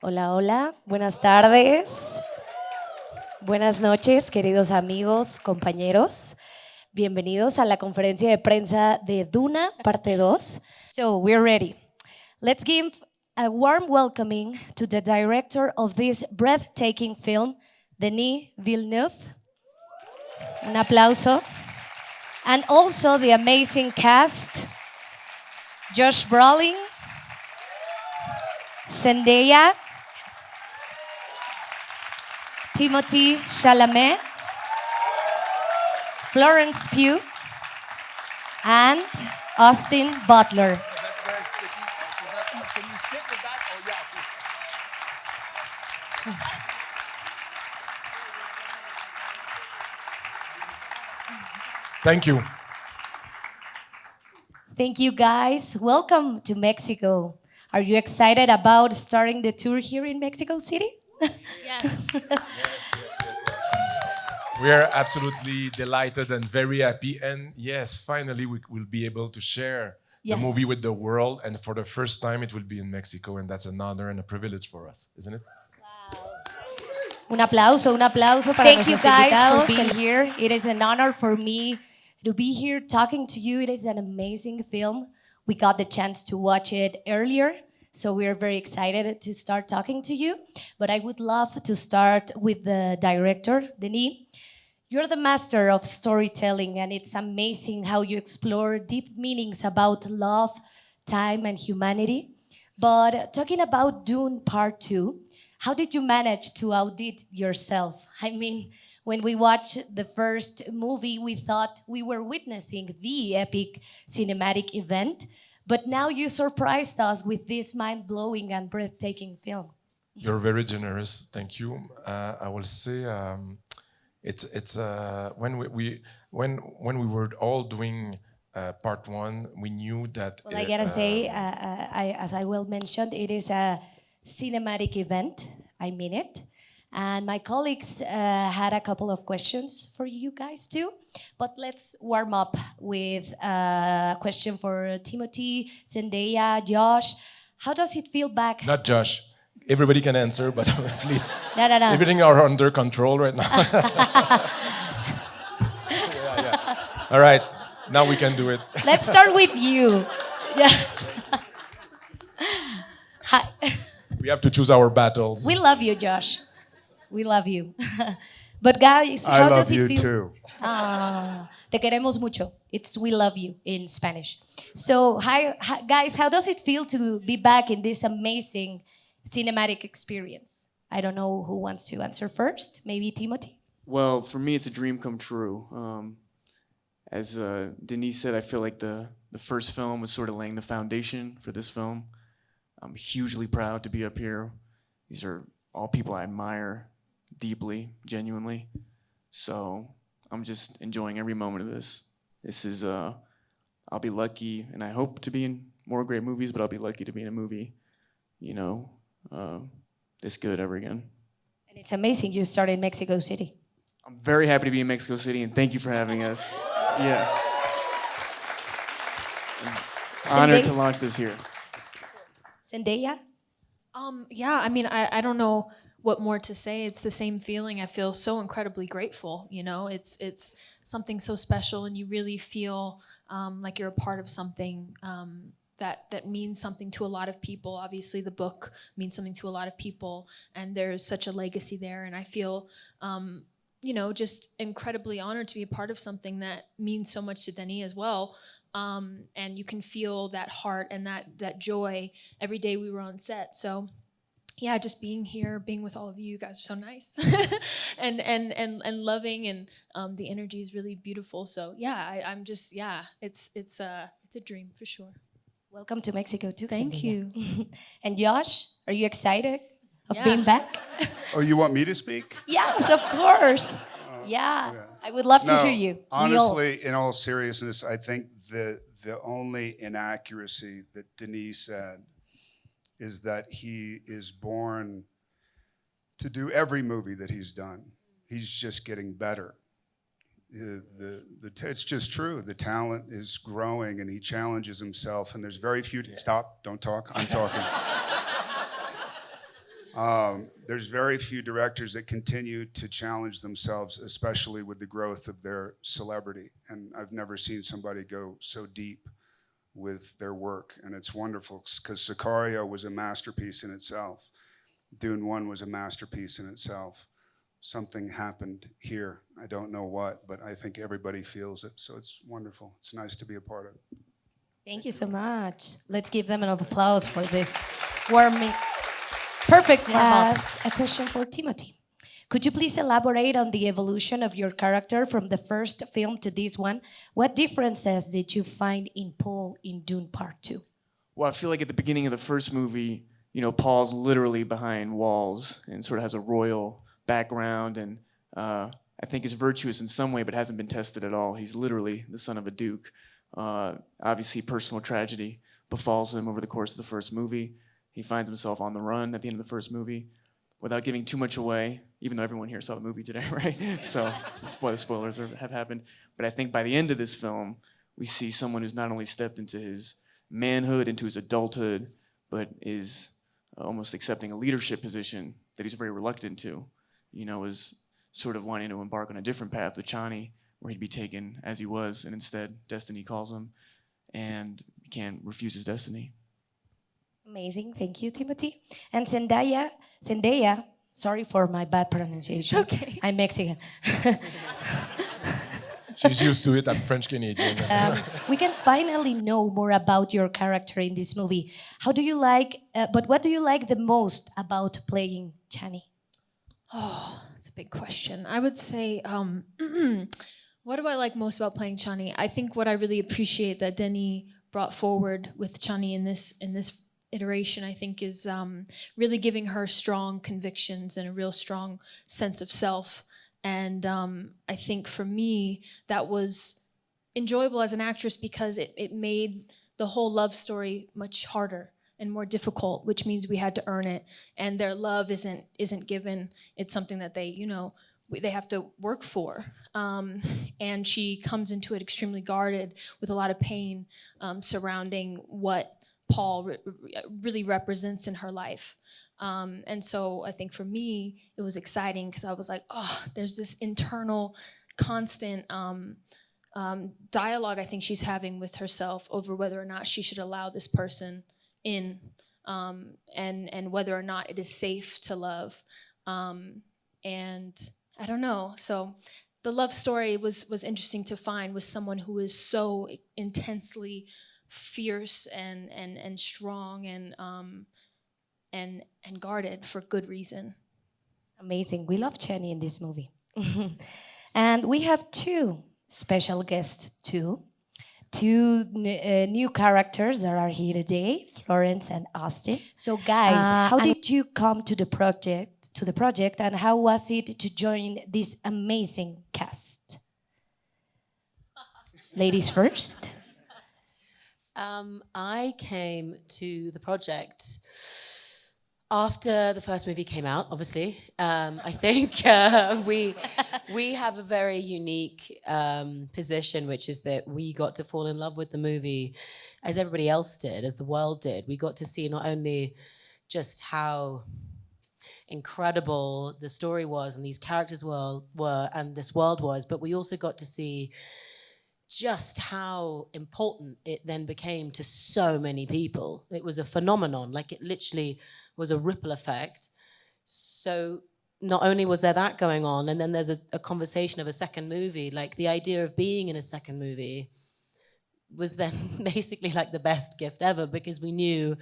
Hola, hola, buenas tardes, buenas noches, queridos amigos, compañeros. Bienvenidos a la conferencia de prensa de Duna, parte 2. So, we're ready. Let's give a warm welcoming to the director of this breathtaking film, Denis Villeneuve. Un aplauso. And also the amazing cast, Josh Brolin, Zendaya, TIMOTHEE CHALAMET, Florence Pugh, and Austin Butler. Can you sit with that? Oh, yeah. Thank you. Thank you, guys. Welcome to Mexico. Are you excited about starting the tour here in Mexico City? Yes. We are absolutely delighted and very happy. And yes, finally, we will be able to share Yes. the movie with the world. And for the first time, it will be in Mexico. And that's an honor and a privilege for us, isn't it? Un aplauso para Thank you nuestros guys invitados for being and here. It is an honor for me to be here talking to you. It is an amazing film. We got the chance to watch it earlier, so we are very excited to start talking to you. But I would love to start with the director, Denis. You're the master of storytelling, and it's amazing how you explore deep meanings about love, time, and humanity. But talking about Dune Part 2, how did you manage to outdid yourself? I mean, when we watched the first movie, we thought we were witnessing the epic cinematic event, but now you surprised us with this mind-blowing and breathtaking film. You're very generous. Thank you. I will say it's when we were all doing part one, we knew that. Well, I gotta say, as I well mentioned, it is a cinematic event. I mean it. And my colleagues had a couple of questions for you guys too. But let's warm up with a question for TIMOTHEE, Zendaya, Josh. How does it feel back? Not Josh. Everybody can answer, but please. No. Everything are under control right now. Yeah. All right, now we can do it. Let's start with you. Yeah. Hi. We have to choose our battles. We love you, Josh. We love you. But guys, I how love does it you feel? too. Ah, te queremos mucho. It's we love you in Spanish. So, hi, guys, how does it feel to be back in this amazing cinematic experience? I don't know who wants to answer first. Maybe TIMOTHEE? Well, for me, it's a dream come true. As Denise said, I feel like the first film was sort of laying the foundation for this film. I'm hugely proud to be up here. These are all people I admire deeply, genuinely. So I'm just enjoying every moment of this. This is, I'll be lucky, and I hope to be in more great movies, but I'll be lucky to be in a movie, this good ever again. And it's amazing you started in Mexico City. I'm very happy to be in Mexico City, and thank you for having us. Yeah. Honored to launch this here. Zendaya? Yeah, I mean, I don't know what more to say. It's the same feeling. I feel so incredibly grateful. You know, it's something so special, and you really feel like you're a part of something that means something to a lot of people. Obviously, the book means something to a lot of people, and there's such a legacy there. And I feel, just incredibly honored to be a part of something that means so much to Denis as well. And you can feel that heart and that joy every day we were on set. So yeah, just being here, being with all of you guys are so nice and loving, and the energy is really beautiful. So yeah, I'm just, it's a dream for sure. Welcome to Mexico too. Thank Zendaya. you. And Josh, are you excited of Yeah. being back? Oh, you want me to speak? Yes, of course. Yeah, I would love to hear you. Honestly, in all seriousness, I think the only inaccuracy that Denise said is that he is born to do every movie that he's done. He's just getting better. It's just true. The talent is growing, and he challenges himself. And there's very few. Stop! Don't talk. I'm talking. There's very few directors that continue to challenge themselves, especially with the growth of their celebrity. And I've never seen somebody go so deep with their work. And it's wonderful because Sicario was a masterpiece in itself. DUNE2 was a masterpiece in itself. Something happened here. I don't know what, but I think everybody feels it. So it's wonderful. It's nice to be a part of it. Thank you so much. Let's give them an applause for this warming. Perfect warm-up. A question for Timothy. Could you please elaborate on the evolution of your character from the first film to this one? What differences did you find in Paul in Dune Part 2? Well, I feel like at the beginning of the first movie, you know, Paul's literally behind walls and sort of has a royal background, and I think is virtuous in some way, but hasn't been tested at all. He's literally the son of a duke. Obviously, personal tragedy befalls him over the course of the first movie. He finds himself on the run at the end of the first movie. Without giving too much away, even though everyone here saw the movie today, right? So spoilers have happened. But I think by the end of this film, we see someone who's not only stepped into his manhood, into his adulthood, but is almost accepting a leadership position that he's very reluctant to. You know, is sort of wanting to embark on a different path with Chani, where he'd be taken as he was, and instead destiny calls him, and he can't refuse his destiny. Amazing, thank you, Timothy. And Zendaya, sorry for my bad pronunciation. It's okay. I'm Mexican. She's used to it. I'm French Canadian. We can finally know more about your character in this movie. How do you like, but what do you like the most about playing Chani? Oh, that's a big question. I would say, what do I like most about playing Chani? I think what I really appreciate that Denis brought forward with Chani in this iteration, I think, is really giving her strong convictions and a real strong sense of self. And I think for me, that was enjoyable as an actress because it made the whole love story much harder and more difficult, which means we had to earn it. And their love isn't given. It's something that they, you know, they have to work for. And she comes into it extremely guarded with a lot of pain surrounding what Paul really represents in her life. And so I think for me, it was exciting because I was like, oh, there's this internal, constant dialogue I think she's having with herself over whether or not she should allow this person in, and whether or not it is safe to love. And I don't know. So the love story was interesting to find with someone who is so intensely fierce and strong and guarded for good reason. Amazing. We love Chani in this movie. And we have two special guests too. Two new characters that are here today, Florence and Austin. So guys, how did you come to the project, and how was it to join this amazing cast? Ladies first. I came to the project after the first movie came out, obviously. I think we have a very unique position, which is that we got to fall in love with the movie as everybody else did, as the world did. We got to see not only just how incredible the story was and these characters were and this world was, but we also got to see just how important it then became to so many people. It was a phenomenon, like it literally was a ripple effect. So not only was there that going on, and then there's a conversation of a second movie, like the idea of being in a second movie was then basically like the best gift ever, because we knew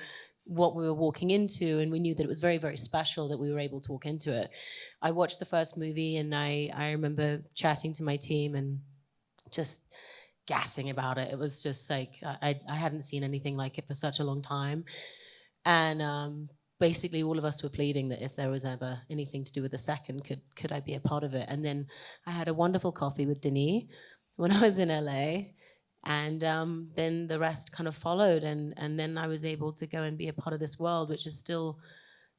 what we were walking into, and we knew that it was very, very special that we were able to walk into it. I watched the first movie, and I remember chatting to my team and just gassing about it. It was just like, I hadn't seen anything like it for such a long time. And basically all of us were pleading that if there was ever anything to do with the second, could I be a part of it? And then I had a wonderful coffee with Denis when I was in LA. And then the rest kind of followed. And then I was able to go and be a part of this world, which is still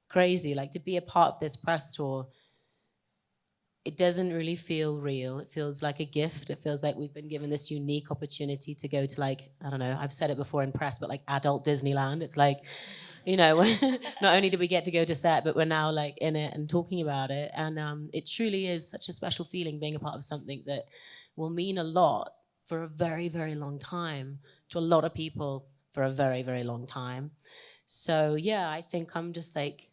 crazy. Like, to be a part of this press tour, it doesn't really feel real. It feels like a gift. It feels like we've been given this unique opportunity to go to, like, I don't know, I've said it before in press, but like adult Disneyland. It's like you know, not only did we get to go to set, but we're now like in it and talking about it. And it truly is such a special feeling being a part of something that will mean a lot for a very, very long time to a lot of people for a very, very long time. So yeah, I think I'm just like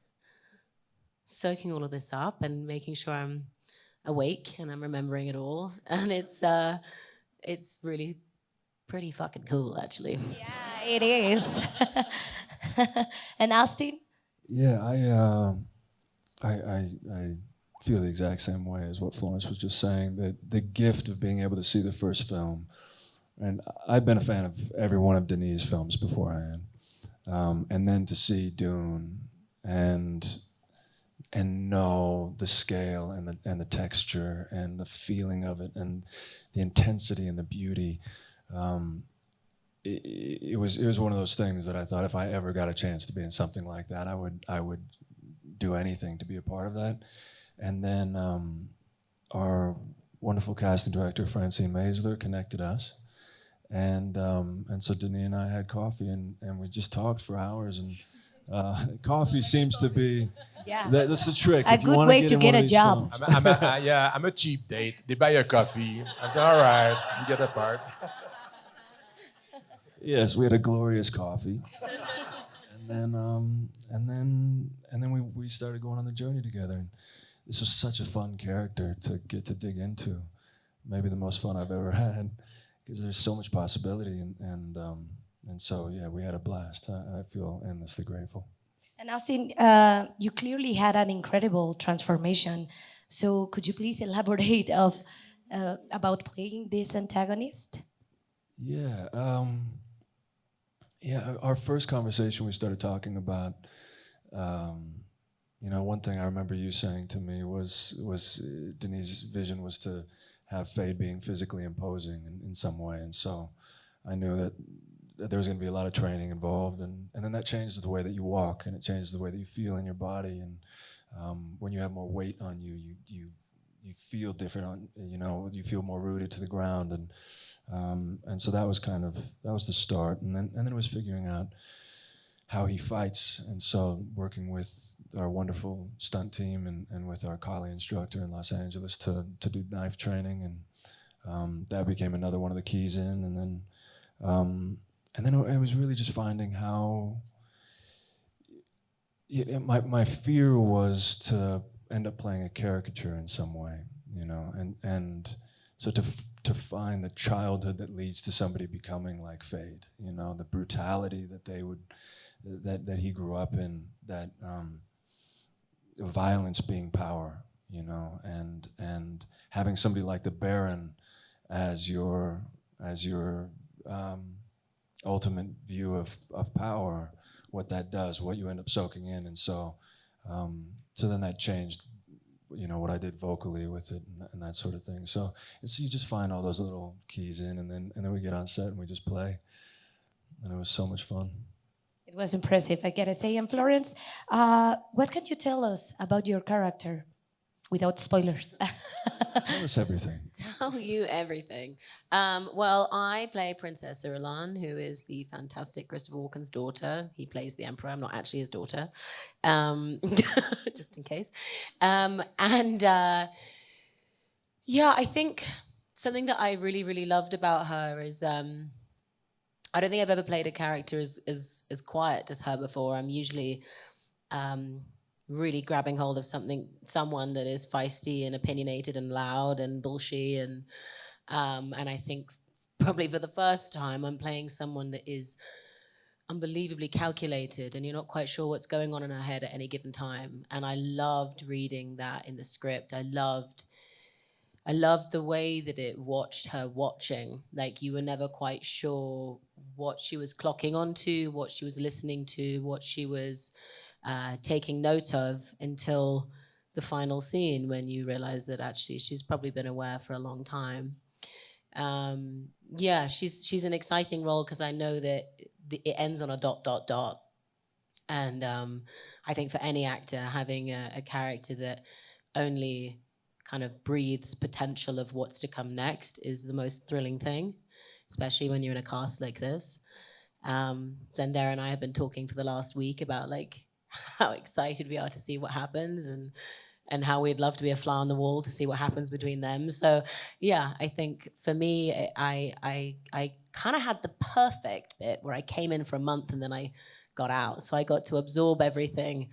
soaking all of this up and making sure I'm awake and I'm remembering it all. And it's really pretty fucking cool, actually. Yeah, it is. And Austin? Yeah, I feel the exact same way as what Florence was just saying. That the gift of being able to see the first film, and I've been a fan of every one of Denis' films beforehand, and then to see Dune and know the scale and the texture and the feeling of it and the intensity and the beauty. It was one of those things that I thought if I ever got a chance to be in something like that, I would do anything to be a part of that. And then our wonderful casting director Francine Maisler connected us, and so Denis and I had coffee and we just talked for hours. And coffee seems to be that's the trick. A good way to get a job. I'm a cheap date. They buy your coffee. I'm all right. You get a part. Yes, we had a glorious coffee, and then we started going on the journey together. And this was such a fun character to get to dig into, maybe the most fun I've ever had, because there's so much possibility. And so yeah, we had a blast. I feel endlessly grateful. And Austin, you clearly had an incredible transformation. So could you please elaborate about playing this antagonist? Yeah. Our first conversation, we started talking about, one thing I remember you saying to me was Denis' vision was to have Faye being physically imposing in some way. And so I knew that there was going to be a lot of training involved. And then that changes the way that you walk, and it changes the way that you feel in your body. And when you have more weight on you, you feel different, you feel more rooted to the ground. And so that was the start, and then it was figuring out how he fights. And so working with our wonderful stunt team and with our Kali instructor in Los Angeles to do knife training, and that became another one of the keys in. And then it was really just finding how my fear was to end up playing a caricature in some way, and so to find the childhood that leads to somebody becoming like Fade, the brutality that he grew up in, that violence being power, and having somebody like the Baron as your ultimate view of power, what that does, what you end up soaking in. And so then that changed what I did vocally with it and that sort of thing. So you just find all those little keys in, and then we get on set and we just play, and it was so much fun. It was impressive, I gotta say. And Florence, what can you tell us about your character without spoilers? Tell us everything. Tell you everything. Well, I play Princess Irulan, who is the fantastic Christopher Walken's daughter. He plays the Emperor. I'm not actually his daughter, just in case. I think something that I really, really loved about her is I don't think I've ever played a character as quiet as her before. I'm usually really grabbing hold of someone that is feisty and opinionated and loud and bullshit, and I think probably for the first time I'm playing someone that is unbelievably calculated, and you're not quite sure what's going on in her head at any given time. And I loved reading that in the script. I loved the way that it watched her watching. Like, you were never quite sure what she was clocking onto, what she was listening to, what she was taking note of, until the final scene when you realize that actually she's probably been aware for a long time. She's an exciting role because I know that it ends on a ... And I think for any actor, having a character that only kind of breathes potential of what's to come next is the most thrilling thing, especially when you're in a cast like this. Zendaya and I have been talking for the last week about like how excited we are to see what happens and how we'd love to be a fly on the wall to see what happens between them. So yeah, I think for me, I kind of had the perfect bit where I came in for a month and then I got out. So I got to absorb everything.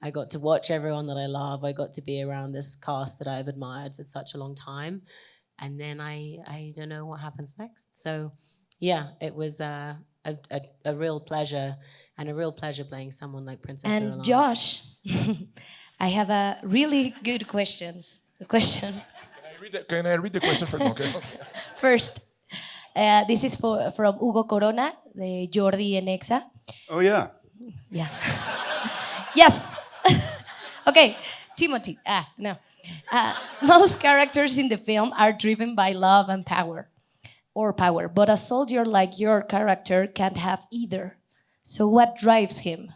I got to watch everyone that I love. I got to be around this cast that I've admired for such a long time. And then I don't know what happens next. So yeah, it was a real pleasure, and a real pleasure playing someone like Princess And Lorelai. Josh, I have a really good question. Can I read the question first? Okay. First, this is from Hugo Corona, the Jordi and Exa. Oh, yeah. Yeah. Yes. Okay, Timothy. No. Most characters in the film are driven by love and power, but a soldier like your character can't have either. So what drives him?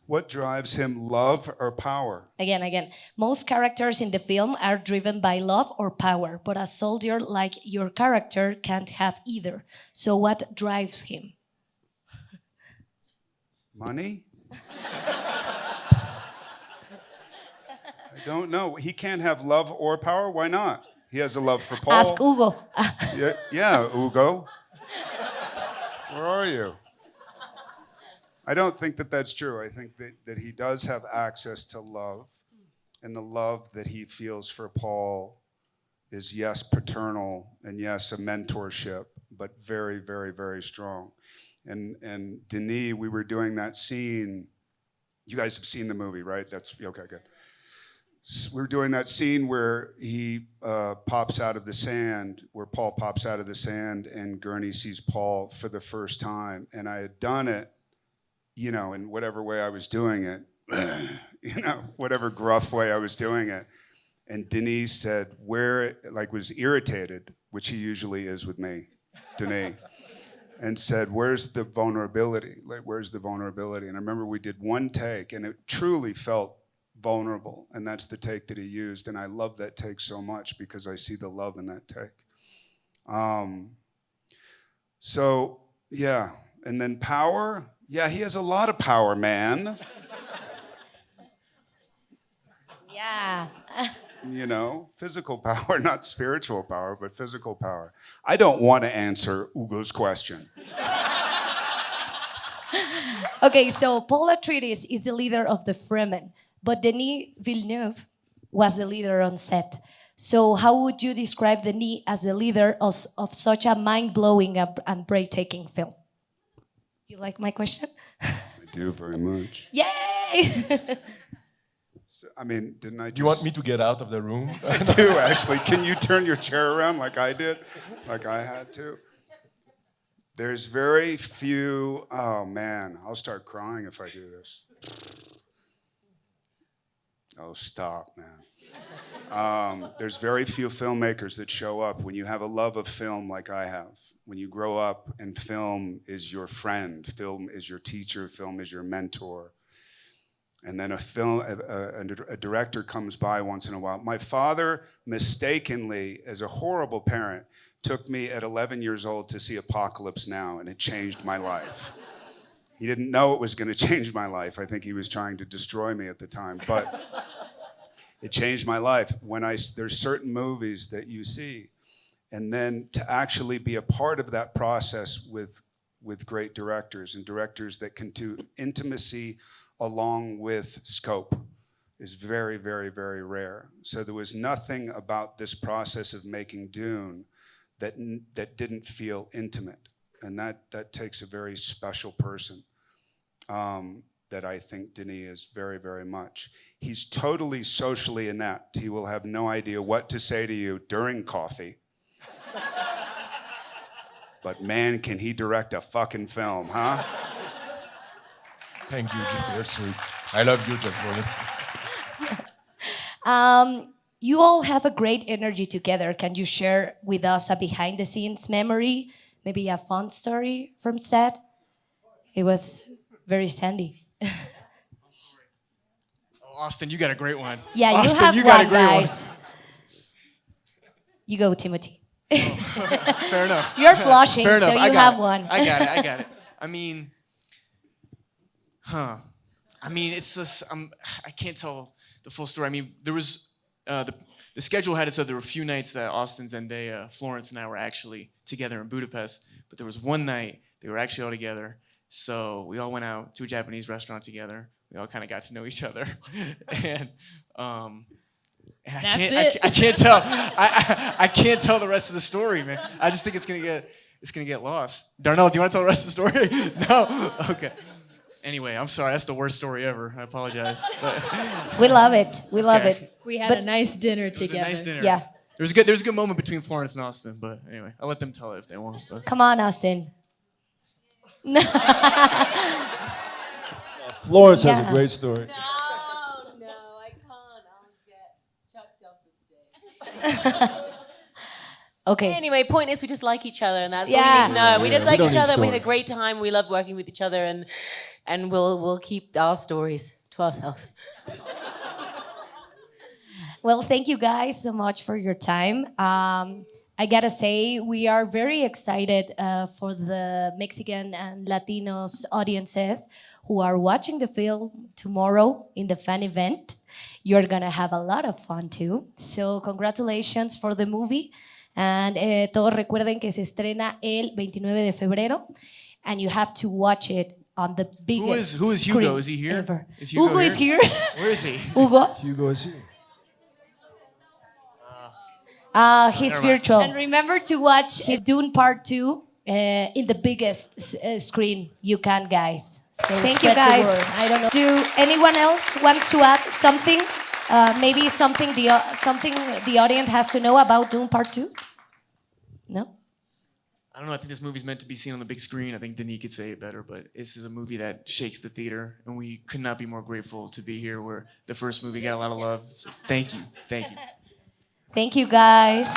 What drives him, love or power? Again. Most characters in the film are driven by love or power, but a soldier like your character can't have either. So what drives him? Money? I don't know. He can't have love or power? Why not? He has a love for Paul. Ask Hugo. Yeah, Hugo. Where are you? I don't think that that's true. I think that he does have access to love, and the love that he feels for Paul is, yes, paternal, and yes, a mentorship, but very, very, very strong. And Denis, we were doing that scene. You guys have seen the movie, right? That's okay, good. So we were doing that scene where he pops out of the sand, where Paul pops out of the sand, and Gurney sees Paul for the first time. And I had done it, in whatever way I was doing it, whatever gruff way I was doing it. And Denis said, was irritated, which he usually is with me, Denis, and said, where's the vulnerability? Where's the vulnerability? And I remember we did one take, and it truly felt vulnerable, and that's the take that he used. And I love that take so much because I see the love in that take. So, yeah. And then power. Yeah, he has a lot of power, man. Yeah. Physical power, not spiritual power, but physical power. I don't want to answer Hugo's question. Okay, so Paul Atreides is the leader of the Fremen, but Denis Villeneuve was the leader on set. So how would you describe Denis as the leader of such a mind-blowing and breathtaking film? You like my question? I do very much. Yay! So, didn't I just... Do you want me to get out of the room? I do, actually. Can you turn your chair around like I did? Like I had to? There's very few... Oh, man. I'll start crying if I do this. Oh, stop, man. There's very few filmmakers that show up when you have a love of film like I have. When you grow up and film is your friend, film is your teacher, film is your mentor. And then a director comes by once in a while. My father mistakenly, as a horrible parent, took me at 11 years old to see Apocalypse Now, and it changed my life. He didn't know it was going to change my life. I think he was trying to destroy me at the time, but it changed my life. There's certain movies that you see, and then to actually be a part of that process with great directors, and directors that can do intimacy along with scope is very, very, very rare. So there was nothing about this process of making Dune that didn't feel intimate. And that takes a very special person that I think Denis is very, very much. He's totally socially inept. He will have no idea what to say to you during coffee. But man, can he direct a fucking film, huh? Thank you, Jeffrey. You're sweet. I love you, Jeffrey. You all have a great energy together. Can you share with us a behind-the-scenes memory, maybe a fun story from set? It was very sandy. Austin, you got a great one. Yeah, Austin, you have got one, a great guys. You go, Timothy. Fair enough. You're blushing, Fair enough. so I you got have it. one. I got it. I mean, I mean, it's just I can't tell the full story. I mean, there was the schedule had it so there were a few nights that Austin, Zendaya, Florence, and I were actually together in Budapest. But there was one night they were actually all together. So we all went out to a Japanese restaurant together. We all kind of got to know each other, and That's it. I can't tell. I can't tell the rest of the story, man. I just think it's gonna get lost. Darnell, do you want to tell the rest of the story? No. Okay. Anyway, I'm sorry. That's the worst story ever. I apologize. But We love it. We love Okay. it. We had But- a nice dinner it was together. a nice dinner. Yeah. There was a good moment between Florence and Austin, but anyway, I'll let them tell it if they want. But. Come on, Austin. Florence has Yeah. a great story. No, I can't. I'll get chucked off the stage. Okay. Anyway, point is we just like each other, and that's all Yeah. you need to know. We Yeah, just we like don't each need other. We had a story. great time. We love working with each other, and we'll keep our stories to ourselves. Well, thank you guys so much for your time. I gotta say, we are very excited for the Mexican and Latinos audiences who are watching the film tomorrow in the fan event. You're gonna have a lot of fun too. So, congratulations for the movie. And todos recuerden que se estrena el 29 de febrero, and you have to watch it on the biggest Who is Hugo? screen Is he here? ever. Is Hugo Hugo is here. Where is he? Hugo. Hugo is here. He's Never mind. virtual. And remember to watch his Dune Part 2 in the biggest screen you can, guys. So thank you, spread the guys. word. I don't know. Do anyone else wants to add something? Maybe something the audience has to know about Dune Part 2? No? I don't know. I think this movie's meant to be seen on the big screen. I think Denis could say it better, but this is a movie that shakes the theater, and we could not be more grateful to be here where the first movie got a lot of love. So thank you. Thank you. Thank you, guys.